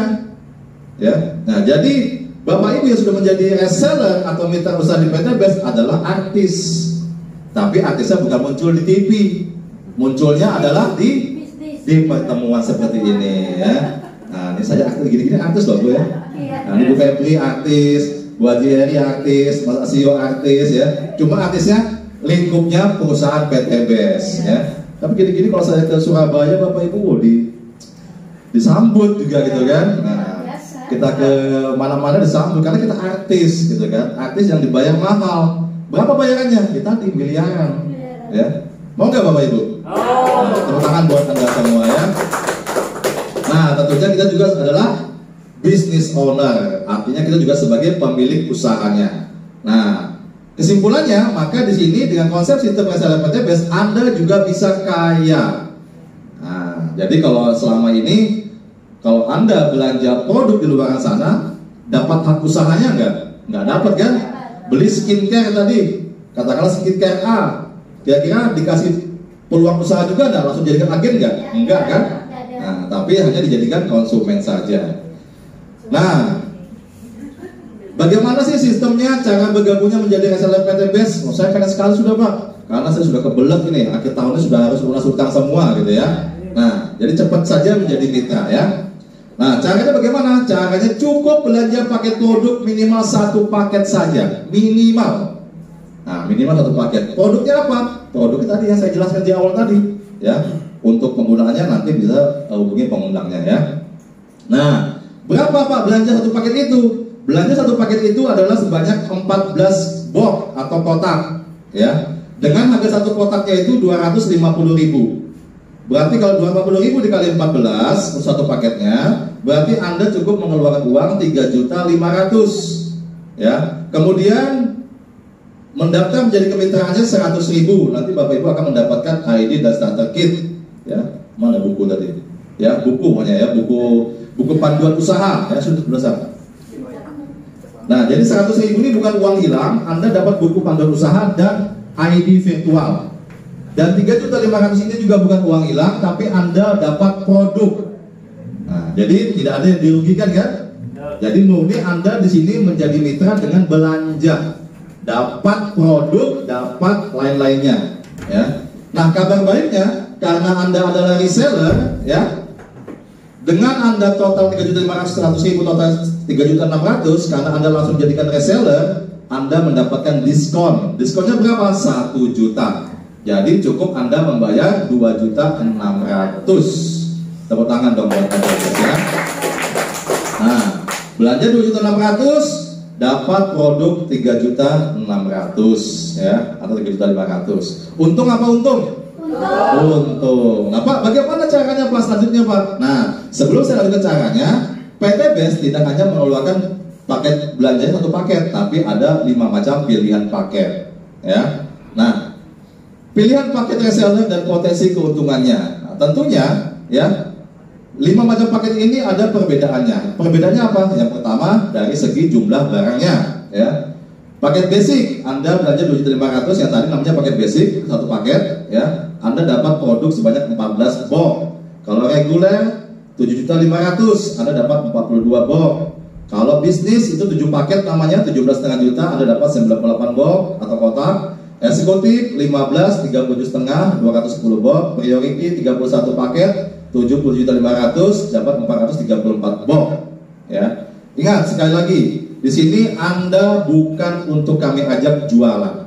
ya. Nah, jadi Bapak Ibu yang sudah menjadi reseller atau mitra usaha di PTBS adalah artis. Tapi artisnya bukan muncul di TV, munculnya adalah di pertemuan seperti ini, ya. Nah, ini saya artis gini-gini artis loh Bu ya. Nah, ini Bu Febri artis, Bu Adriani artis, Mas Asio artis, ya. Cuma artisnya lingkupnya perusahaan PTBS, ya. Tapi gini-gini kalau saya ke Surabaya Bapak Ibu disambut juga gitu kan. Nah, kita ke mana-mana disambut karena kita artis gitu kan. Artis yang dibayar mahal. Berapa bayarannya? Kita di miliaran, ya. Mau nggak Bapak Ibu? Nah, tepuk tangan buat Anda semua ya. Nah, tentunya kita juga adalah business owner. Artinya kita juga sebagai pemilik usahanya. Nah, kesimpulannya, maka di sini dengan konsep sistem reseller PTBS Anda juga bisa kaya. Nah, jadi kalau selama ini kalau Anda belanja produk di luar sana, dapat hak usahanya nggak dapat kan? Beli skincare tadi, katakanlah skincare A, kira-kira dikasih peluang usaha juga nggak? Langsung jadikan agen nggak? Enggak kan? Nah, tapi hanya dijadikan konsumen saja. Nah, bagaimana sih sistemnya, cara bergabungnya menjadi reseller PTBS? Saya pengen sekali sudah Pak, karena saya sudah kebelet ini, akhir tahunnya sudah harus lunas utang semua gitu ya. Nah, jadi cepat saja menjadi mitra ya. Nah, caranya bagaimana? Caranya cukup belanja paket produk minimal 1 paket saja, minimal. Nah, minimal 1 paket. Produknya apa? Produknya tadi yang saya jelaskan di awal tadi, ya. Untuk penggunaannya nanti bisa hubungi pengundangnya ya. Nah, berapa Pak belanja 1 paket itu? Belanja 1 paket itu adalah sebanyak 14 box atau kotak, ya. Dengan harga 1 kotaknya itu 250.000. Berarti kalau 240.000 dikali 14 untuk satu paketnya, berarti Anda cukup mengeluarkan uang 3.500.000 ya. Kemudian mendaftar menjadi kemitraannya 100.000. Nanti Bapak Ibu akan mendapatkan ID dan starter kit ya. Mana buku tadi? Ya, buku pokoknya ya, buku panduan usaha ya, sudah besar. Nah, jadi 100.000 ini bukan uang hilang, Anda dapat buku panduan usaha dan ID virtual. Dan 3.500.000 ini juga bukan uang hilang, tapi Anda dapat produk. Nah, jadi tidak ada yang dirugikan kan? Jadi murni Anda di sini menjadi mitra dengan belanja, dapat produk, dapat lain-lainnya. Ya. Nah, kabar baiknya karena Anda adalah reseller, ya, dengan Anda total 3.500.000 total 3.600.000 karena Anda langsung jadikan reseller, Anda mendapatkan diskon. Diskonnya berapa? 1 juta. Jadi cukup Anda membayar 2.600.000. Tepuk tangan dong buat Anda ya. Nah, belanja 2.600.000 dapat produk 3.600.000 ya, atau 3.500.000. Untung apa untung? Untung. Nah Pak, bagaimana caranya Pak selanjutnya Pak? Nah, sebelum saya lanjutkan caranya, PT Best tidak hanya mengeluarkan paket belanjanya satu paket, tapi ada 5 macam pilihan paket ya. Nah, pilihan paket reseller dan potensi keuntungannya. Nah, tentunya ya 5 macam paket ini ada perbedaannya. Perbedaannya apa? Yang pertama dari segi jumlah barangnya ya. Paket basic Anda belanja 2.500.000 yang tadi namanya paket basic, satu paket ya. Anda dapat produk sebanyak 14 box. Kalau reguler 7.500.000 Anda dapat 42 box. Kalau bisnis itu 7 paket namanya 17,5 juta Anda dapat 98 box atau kotak. Eksekutif 15 30,5 210 box. Priority 31 paket 70.500.000 dapat 434 box ya. Ingat sekali lagi, di sini Anda bukan untuk kami ajak jualan,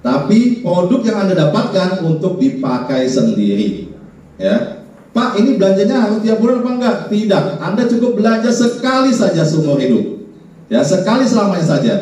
tapi produk yang Anda dapatkan untuk dipakai sendiri ya. Pak, ini belanjanya harus tiap bulan apa enggak? Tidak, Anda cukup belanja sekali saja seumur hidup ya, sekali selamanya saja.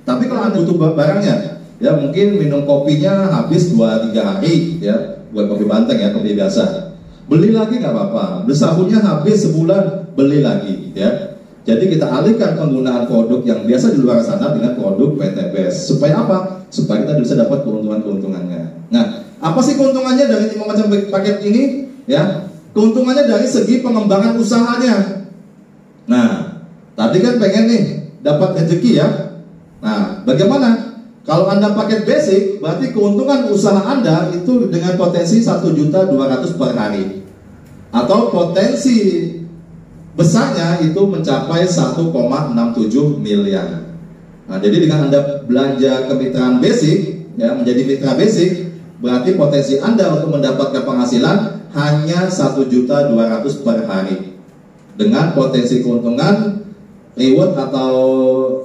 Tapi kalau Anda butuh barangnya ya, mungkin minum kopinya habis 2-3 hari ya, buat kopi banteng ya, kopi biasa, beli lagi nggak apa-apa. Beli sabunnya habis sebulan, beli lagi ya. Jadi kita alihkan penggunaan produk yang biasa di luar sana dengan produk PT Best. Supaya apa? Supaya kita bisa dapat keuntungan-keuntungannya. Nah, apa sih keuntungannya dari 5 macam paket ini? Ya, keuntungannya dari segi pengembangan usahanya. Nah, tadi kan pengen nih dapat rezeki ya. Nah, bagaimana? Kalau Anda paket basic, berarti keuntungan usaha Anda itu dengan potensi 1.200.000 per hari. Atau potensi besarnya itu mencapai 1,67 miliar. Nah, jadi dengan Anda belanja kemitraan basic ya, menjadi mitra basic, berarti potensi Anda untuk mendapatkan penghasilan hanya 1.200.000 per hari. Dengan potensi keuntungan reward atau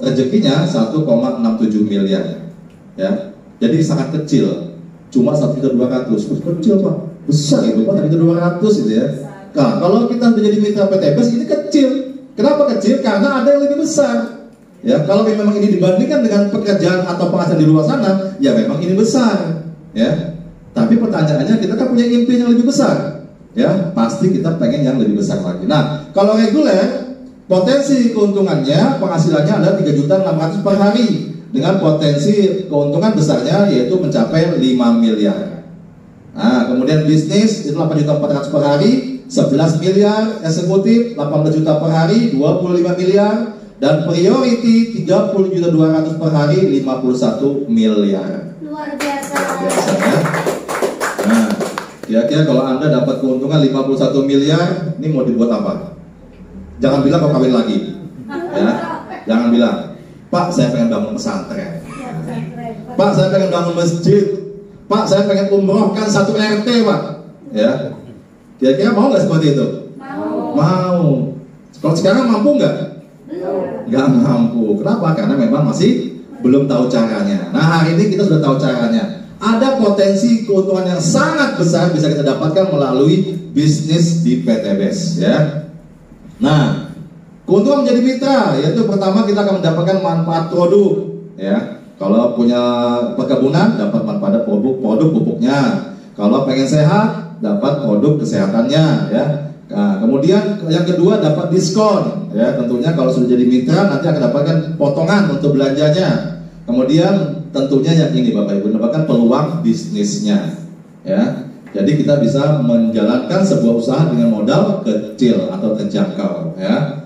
rezekinya 1,67 miliar. Ya. Jadi sangat kecil. Cuma 1.200.000. Kecil Pak. Besar itu Pak, 1.200.000 gitu ya. Nah, kalau kita menjadi mitra PT Best ini kecil. Kenapa kecil? Karena ada yang lebih besar. Ya, kalau memang ini dibandingkan dengan pekerjaan atau penghasilan di luar sana, ya memang ini besar. Ya, tapi pertanyaannya kita kan punya impian yang lebih besar. Ya, pasti kita pengen yang lebih besar lagi. Nah, kalau reguler, potensi keuntungannya, penghasilannya adalah 3.600.000 per hari dengan potensi keuntungan besarnya yaitu mencapai 5 miliar. Nah, kemudian bisnis itu 8.400.000 per hari. 11 miliar, eksekutif 18 juta per hari, 25 miliar, dan priority 30.200.000 per hari, 51 miliar. Luar biasa. Biasa ya. Nah, kira-kira kalau Anda dapat keuntungan 51 miliar, ini mau dibuat apa? Jangan bilang mau kawin lagi. Ya, jangan bilang, Pak saya pengen bangun pesantren. Pak saya pengen bangun masjid. Pak saya pengen umrohkan 1 RT Pak. Ya. Kira-kira mau nggak seperti itu? Mau. Kalau sekarang mampu nggak? Nggak mampu. Kenapa? Karena memang masih belum tahu caranya. Nah, hari ini kita sudah tahu caranya. Ada potensi keuntungan yang sangat besar bisa kita dapatkan melalui bisnis di PT Best ya. Nah, keuntungan menjadi mitra yaitu pertama kita akan mendapatkan manfaat produk ya. Kalau punya perkebunan dapat manfaat produk pupuknya. Kalau pengen sehat dapat produk kesehatannya, ya. Nah, kemudian yang kedua dapat diskon, ya. Tentunya kalau sudah jadi mitra nanti akan dapatkan potongan untuk belanjanya. Kemudian tentunya yang ini Bapak Ibu, mendapatkan peluang bisnisnya, ya. Jadi kita bisa menjalankan sebuah usaha dengan modal kecil atau terjangkau, ya.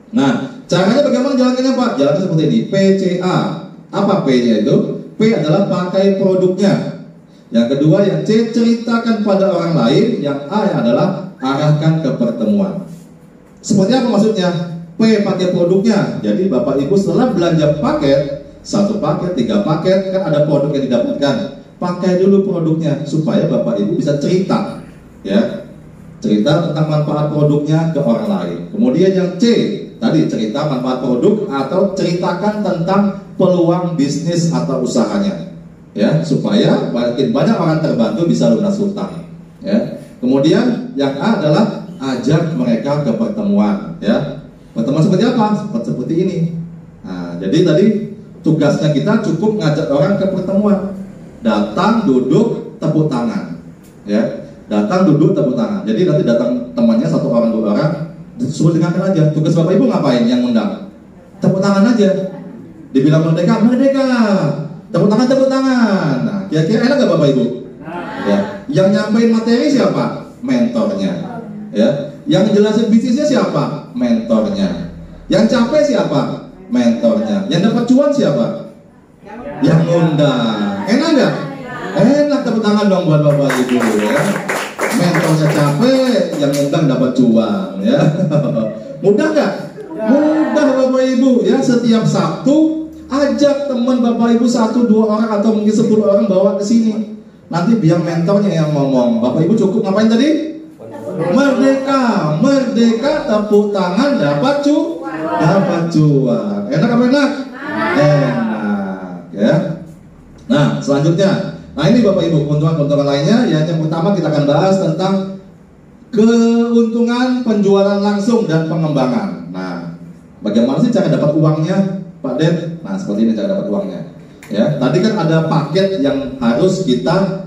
Nah, caranya bagaimana jalannya Pak? Jalannya seperti ini, PCA. Apa P-nya itu? P adalah pakai produknya. Yang kedua yang C, ceritakan pada orang lain. Yang A adalah arahkan ke pertemuan. Seperti apa maksudnya? P pakai produknya. Jadi Bapak Ibu setelah belanja paket, 1 paket, 3 paket, kan ada produk yang didapatkan. Pakai dulu produknya supaya Bapak Ibu bisa cerita, ya. Cerita tentang manfaat produknya ke orang lain. Kemudian yang C, tadi cerita manfaat produk atau ceritakan tentang peluang bisnis atau usahanya, ya, supaya makin banyak orang terbantu bisa lunas hutang, ya. Kemudian yang A adalah ajak mereka ke pertemuan, ya. Pertemuan seperti apa? Seperti ini. Nah, jadi tadi tugasnya kita cukup ngajak orang ke pertemuan. Datang, duduk, tepuk tangan, ya. Datang, duduk, tepuk tangan. Jadi nanti datang temannya 1 orang 2 orang, suruh dengarkan aja. Tugas Bapak Ibu ngapain yang undang? Tepuk tangan aja. Dibilang merdeka, merdeka. Tepuk tangan, tepuk tangan. Nah, kira-kira enak gak Bapak Ibu? Ya. Yang nyampein materi siapa? Mentornya. Ya. Yang jelasin bisnisnya siapa? Mentornya. Yang capek siapa? Mentornya. Yang dapat cuan siapa? Yang ngundang. Enak gak? Enak, tepuk tangan dong buat Bapak Ibu, ya. Mentornya capek, yang ngundang dapat cuan, ya. Mudah gak? Mudah Bapak Ibu, ya. Setiap Sabtu ajak teman Bapak Ibu 1-2 orang atau mungkin 10 orang bawa ke sini. Nanti biar mentornya yang ngomong. Bapak Ibu cukup ngapain tadi? Merdeka, merdeka, tepuk tangan, dapat cuan. Enak apa enak? Enak, ya. Nah, selanjutnya. Nah, ini Bapak Ibu keuntungan-keuntungan lainnya. Ya, yang pertama kita akan bahas tentang keuntungan penjualan langsung dan pengembangan. Nah, bagaimana sih cara dapat uangnya, Pak Den? Nah, seperti ini cara dapat uangnya. Ya, tadi kan ada paket yang harus kita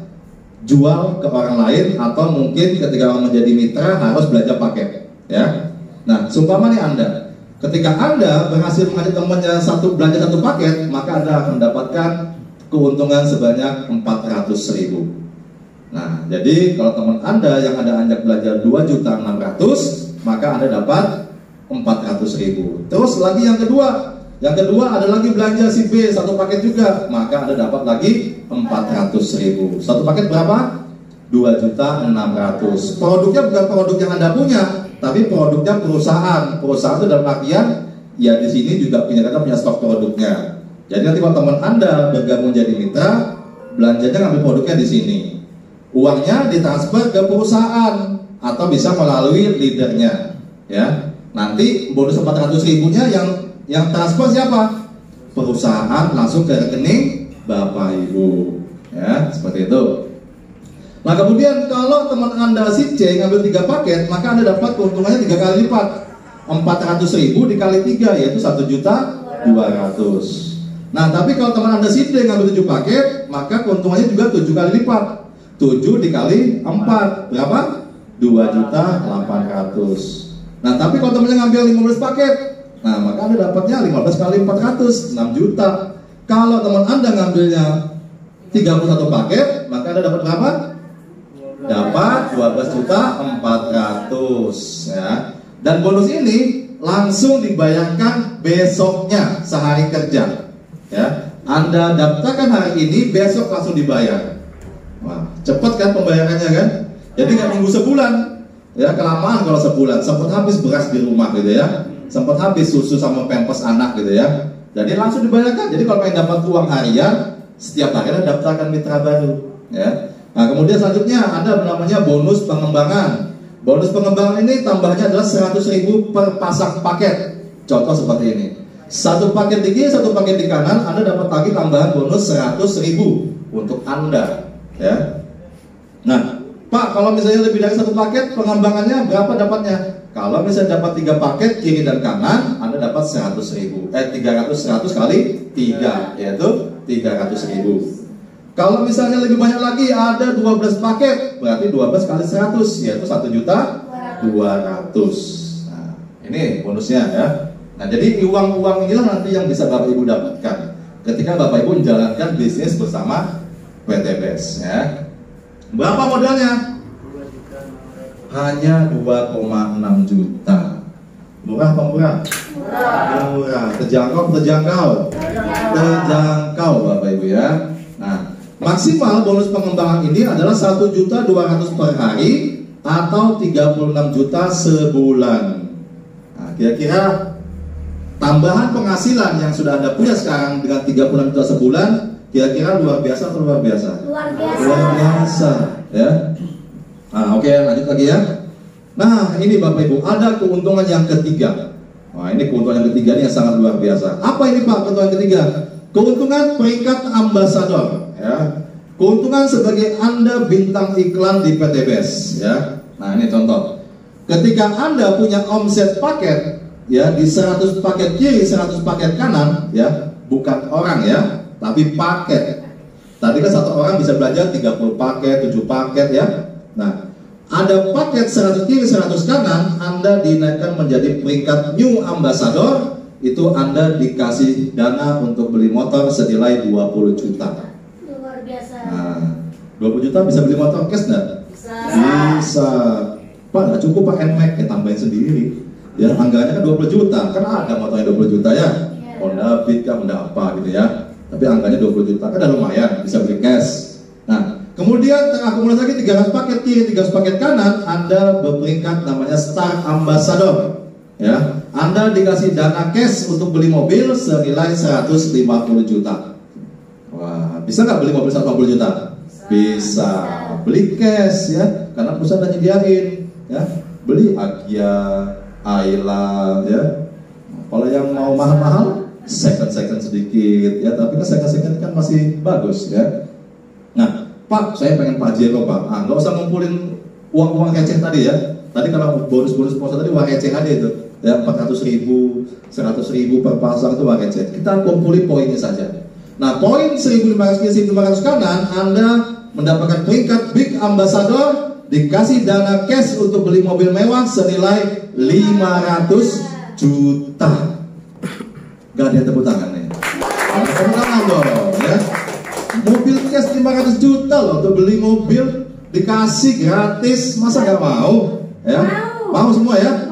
jual ke orang lain atau mungkin ketika orang menjadi mitra harus belanja paket, ya. Nah, seumpama nih Anda, ketika Anda berhasil mengajak temannya belanja 1 paket, maka Anda akan mendapatkan keuntungan sebanyak 400.000. Nah, jadi kalau teman Anda yang ada ajak belanja 2.600.000, maka Anda dapat 400.000. Terus lagi yang kedua ada lagi belanja si B 1 paket juga, maka Anda dapat lagi 400.000. 1 paket berapa? 2.600.000. Produknya bukan produk yang Anda punya, tapi produknya perusahaan. Perusahaan itu dalam artian ya di sini juga punya stok produknya. Jadi nanti kalau teman Anda bergabung jadi mitra, belanjanya ngambil produknya di sini. Uangnya ditransfer ke perusahaan atau bisa melalui leadernya, ya. Nanti bonus 400.000-nya yang transfer siapa? Perusahaan langsung ke rekening Bapak Ibu, ya, seperti itu. Nah, kemudian kalau teman Anda si C ngambil 3 paket, maka Anda dapat keuntungannya 3 kali lipat. 400.000 dikali 3 yaitu 1.200.000. Nah, tapi kalau teman Anda si D ngambil 7 paket, maka keuntungannya juga 7 kali lipat. 7 dikali 4 berapa? 2.800.000. Nah, tapi kalau temannya ngambil 15 paket, nah maka Anda dapatnya 15 kali 400, 6 juta. Kalau teman Anda ngambilnya 31 paket, maka Anda dapat berapa? Dapat 12.400.000, ya. Dan bonus ini langsung dibayarkan besoknya sehari kerja, ya. Anda daftarkan hari ini, besok langsung dibayar. Wah, cepat kan pembayarannya kan? Jadi nggak nunggu sebulan, ya. Kelamaan kalau sebulan, sempat habis beras di rumah gitu ya, sempat habis susu sama pampers anak gitu ya. Jadi langsung dibayarkan. Jadi kalau pengen dapat uang harian, setiap hari Anda daftarkan mitra baru, ya. Nah, kemudian selanjutnya ada namanya bonus pengembangan. Bonus pengembangan ini tambahnya adalah 100.000 per pasang paket. Contoh seperti ini. 1 paket di kiri, 1 paket di kanan, Anda dapat lagi tambahan bonus 100.000 untuk Anda, ya. Nah, Pak, kalau misalnya lebih dari 1 paket, pengembangannya berapa dapatnya? Kalau misalnya dapat 3 paket kiri dan kanan, Anda dapat 100.000. 100 kali 3, yaitu 300.000. Kalau misalnya lebih banyak lagi, ada 12 paket, berarti 12 kali 100, yaitu 1.200.000. Nah, ini bonusnya ya. Nah, jadi uang-uang inilah nanti yang bisa Bapak Ibu dapatkan ketika Bapak Ibu menjalankan bisnis bersama PTBS ya. Berapa modalnya? Hanya 2,6 juta. Murah apa murah? Murah. Terjangkau Bapak Ibu ya. Nah, maksimal bonus pengembangan ini adalah 1.200.000 per hari atau 36 juta sebulan. Nah, kira-kira tambahan penghasilan yang sudah Anda punya sekarang dengan 36 juta sebulan, kira-kira luar biasa atau luar biasa? Luar biasa ya. Nah, oke, lanjut lagi ya. Nah, ini Bapak Ibu, ada keuntungan yang ketiga. Nah, ini keuntungan yang ketiga ini yang sangat luar biasa. Apa ini Pak keuntungan ketiga? Keuntungan peringkat ambasador ya. Keuntungan sebagai Anda bintang iklan di PTBS ya. Nah, ini contoh. Ketika Anda punya omset paket ya di 100 paket kiri, 100 paket kanan ya, bukan orang ya, tapi paket. Tadi kan satu orang bisa belanja 30 paket, 7 paket ya. Nah, ada paket 100 kiri, 100 kanan, Anda dinaikkan menjadi peringkat new ambassador, itu Anda dikasih dana untuk beli motor senilai 20 juta. Luar biasa. Nah, 20 juta bisa beli motor cash nggak? Bisa. Pak, nggak cukup Pak NMAX, ya tambahin sendiri. Ya, anggarannya kan 20 juta, kan ada motornya 20 juta ya. Honda Beat kan, Honda apa gitu ya. Tapi anggarannya 20 juta, kan udah lumayan, bisa beli cash. Nah, kemudian terakumulasi lagi 300 paket kiri, 300 paket kanan, Anda berperingkat namanya Star Ambassador. Ya, Anda dikasih dana cash untuk beli mobil senilai 150 juta. Wah, bisa nggak beli mobil 150 juta? Bisa. Beli cash ya, karena perusahaan udah nyediain ya. Beli Agya, Ayla ya. Kalau yang mau mahal-mahal, second sedikit ya, tapi kan second kan masih bagus ya. Nah, Pak, saya pengen Pajero Pak. Ah, nggak usah ngumpulin uang-uang receh tadi ya. Tadi kalau bonus-bonus sponsor tadi uang receh aja itu. Ya, 400.000, 100.000 per pasang itu uang receh. Kita kumpulin poinnya saja. Nah, poin 1.500 kiri, 1.500 kanan, Anda mendapatkan peringkat Big Ambassador, dikasih dana cash untuk beli mobil mewah senilai 500 juta. Gak ada tepuk tangan nih. Tepuk tangan dong ya. Mobil cash 500 juta loh, untuk beli mobil dikasih gratis, masa gak mau? Ya, mau semua ya?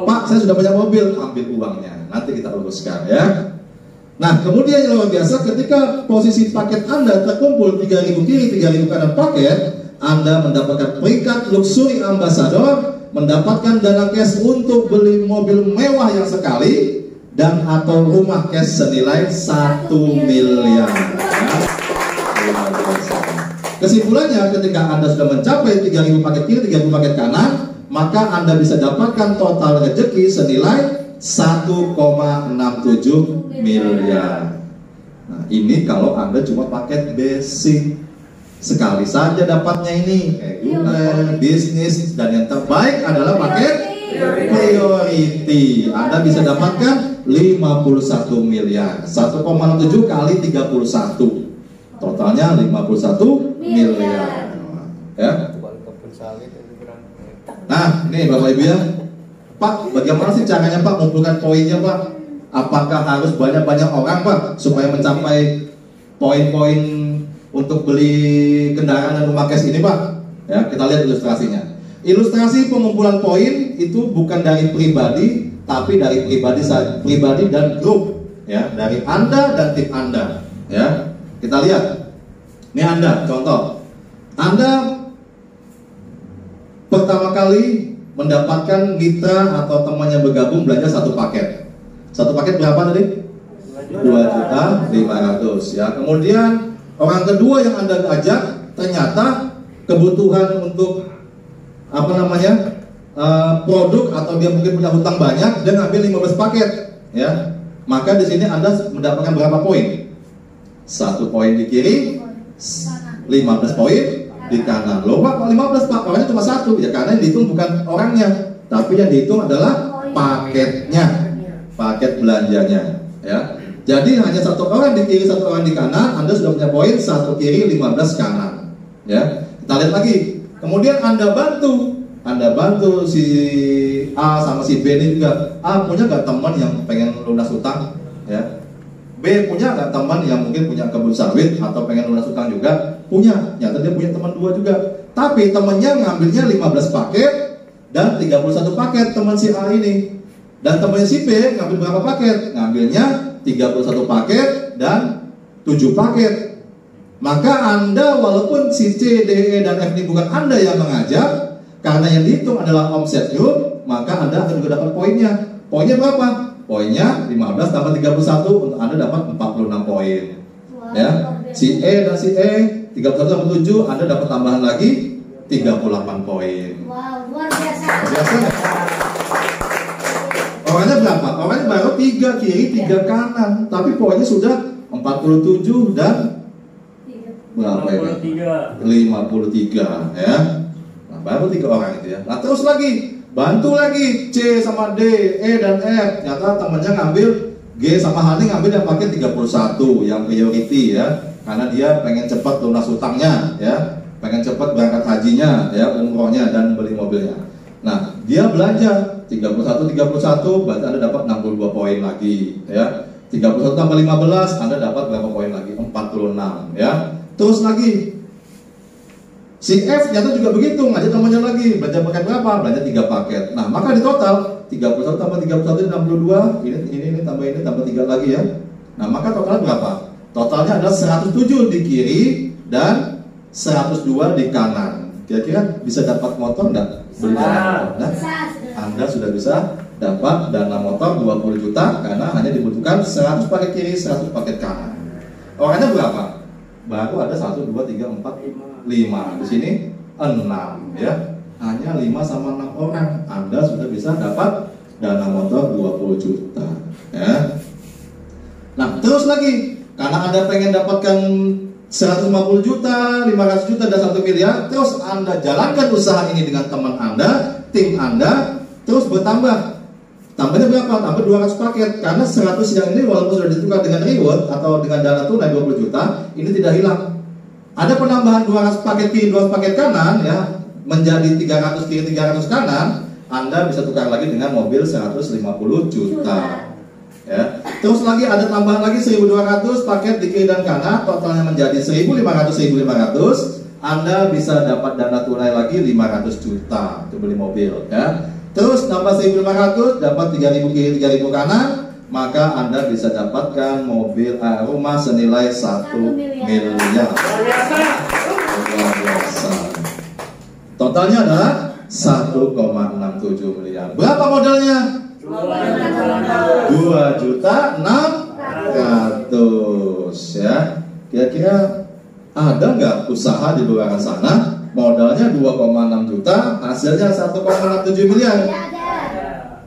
Pak, saya sudah punya mobil, ambil uangnya, nanti kita uruskan ya. Nah, kemudian yang luar biasa, ketika posisi paket Anda terkumpul 3.000 kiri, 3.000 kanan paket, Anda mendapatkan peringkat luxury ambassador, mendapatkan dana cash untuk beli mobil mewah yang sekali, dan atau rumah cash senilai 1 miliar. Kesimpulannya, ketika Anda sudah mencapai 3.000 paket kiri, 3.000 paket kanan, maka Anda bisa dapatkan total rezeki senilai 1,67 miliar. Nah, ini kalau Anda cuma paket basic. Sekali saja dapatnya ini, reguler, bisnis, dan yang terbaik adalah paket priority. Anda bisa dapatkan 51 miliar. 1,67 kali 31. Totalnya 51 miliar. Ya. Nah, ini Bapak Ibu ya. Pak, bagaimana sih caranya Pak mengumpulkan poinnya Pak? Apakah harus banyak-banyak orang Pak supaya mencapai poin-poin untuk beli kendaraan dan rumah cash ini Pak? Ya, kita lihat ilustrasinya. Ilustrasi pengumpulan poin itu bukan dari pribadi, tapi dari pribadi dan grup. Ya, dari Anda dan tim Anda. Ya, kita lihat. Ini Anda, contoh. Anda pertama kali mendapatkan mitra atau teman yang bergabung belanja satu paket. Satu paket berapa tadi? 2.500.000 ya. Kemudian orang kedua yang Anda ajak ternyata kebutuhan untuk produk atau dia mungkin punya hutang banyak, dia ngambil 15 paket ya. Maka di sini Anda mendapatkan berapa poin? 1 poin di kiri, 15 poin di kanan. Loh Pak, 15 Pak, orangnya cuma 1 ya, karena yang dihitung bukan orangnya, tapi yang dihitung adalah paketnya, paket belanjanya ya. Jadi hanya satu orang di kiri, satu orang di kanan, Anda sudah punya poin 1 kiri, 15 kanan. Ya, kita lihat lagi. Kemudian Anda bantu si A sama si B ini juga. A punya nggak teman yang pengen lunas utang? Ya. B punya nggak teman yang mungkin punya kebun sawit atau pengen lunas utang juga? Punya. Nyata dia punya teman 2 juga. Tapi temannya ngambilnya 15 paket dan 31 paket teman si A ini. Dan temannya si B ngambil berapa paket? Ngambilnya 31 paket dan 7 paket. Maka Anda walaupun si C, D, E, dan F ini bukan Anda yang mengajar, karena yang dihitung adalah omset grup, maka Anda akan juga dapat poinnya. Poinnya berapa? Poinnya 15 tambah 31 untuk Anda dapat 46 poin. Ya, si E dan si E 31 tambah 7 Anda dapat tambahan lagi 38 poin. Wow, luar biasa. Biasa ya? Orangnya berapa? Orangnya baru 3 kiri, 3 kanan, tapi poinnya sudah 47 dan berapa ini? 53 ya. Nah, baru 3 orang itu ya. Nah, terus lagi, bantu lagi C sama D, E dan F. Ternyata temannya ngambil G sama Hani ngambil yang pakai 31 yang priority ya. Karena dia pengen cepat lunas utangnya ya. Pengen cepat berangkat hajinya ya, umrohnya dan beli mobilnya. Nah, dia belanja 31 berarti Anda dapat 62 poin lagi ya. 31 tambah 15 Anda dapat berapa poin lagi? 46 ya. Terus lagi si F ternyata juga begitu, ngajak temannya lagi, belanja paket berapa? Belanja 3 paket. Nah, maka di total 31 tambah 31 62, ini tambah ini tambah 3 lagi ya. Nah, maka total berapa? Totalnya adalah 107 di kiri dan 102 di kanan. Kira-kira bisa dapat motor enggak? Beli dana motor. Nah, Anda sudah bisa dapat dana motor 20 juta karena hanya dibutuhkan 100 paket kiri, 100 paket kanan. Orangnya berapa? Baru ada 1, 2, 3, 4, 5. Di sini 6 ya. Hanya 5 sama 6 orang Anda sudah bisa dapat dana motor 20 juta ya. Nah, terus lagi karena Anda pengen dapatkan 150 juta, 500 juta dan 1 miliar, terus Anda jalankan usaha ini dengan teman Anda, tim Anda, terus bertambah. Tambahnya berapa? Tambah 200 paket. Karena 100 yang ini walaupun sudah ditukar dengan reward atau dengan dana tunai 20 juta, ini tidak hilang. Ada penambahan 200 paket kiri, 200 paket kanan ya, menjadi 300 kiri, 300 kanan, Anda bisa tukar lagi dengan mobil 150 juta. Ya. Terus lagi ada tambahan lagi 1.200 paket di kiri dan kanan, totalnya menjadi 1.500. Anda bisa dapat dana tunai lagi 500 juta untuk beli mobil ya. Terus tambah 1.500 dapat 3.000 kiri 3.000 kanan, maka Anda bisa dapatkan mobil rumah senilai 1 miliar. Luar biasa. Totalnya adalah 1,67 miliar. Berapa modalnya? 2.600.000 ya. Kira-kira ada nggak usaha di luar sana modalnya 2,6 juta, hasilnya 1,67 miliar?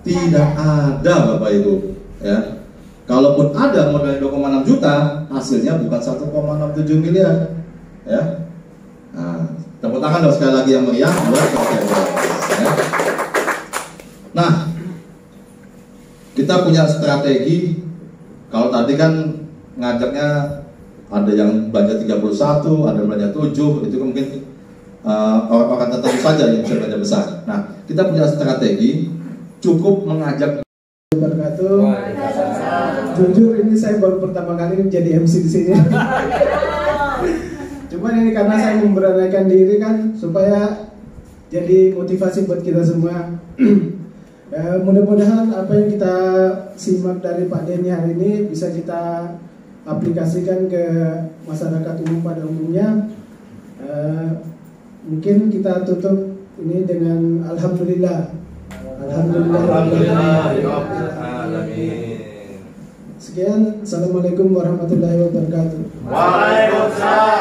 Tidak ada Bapak Ibu ya. Kalaupun ada modalnya 2,6 juta, hasilnya bukan 1,67 miliar ya. Nah, tepuk tangan dong sekali lagi yang meriah buat ya. Nah, kita punya strategi. Kalau tadi kan ngajaknya ada yang belanja 31, ada yang belanja 7, itu mungkin orang-orang tertentu saja yang bisa belanja besar. Nah, kita punya strategi, cukup mengajak. Jujur ini saya baru pertama kali jadi MC di sini. Cuman ini karena saya memberanikan diri kan supaya jadi motivasi buat kita semua. Mudah-mudahan apa yang kita simak dari Pak Denny hari ini bisa kita aplikasikan ke masyarakat umum pada umumnya. Mungkin kita tutup ini dengan alhamdulillah. Alhamdulillah. Sekian, assalamualaikum warahmatullahi wabarakatuh. Waalaikumsalam.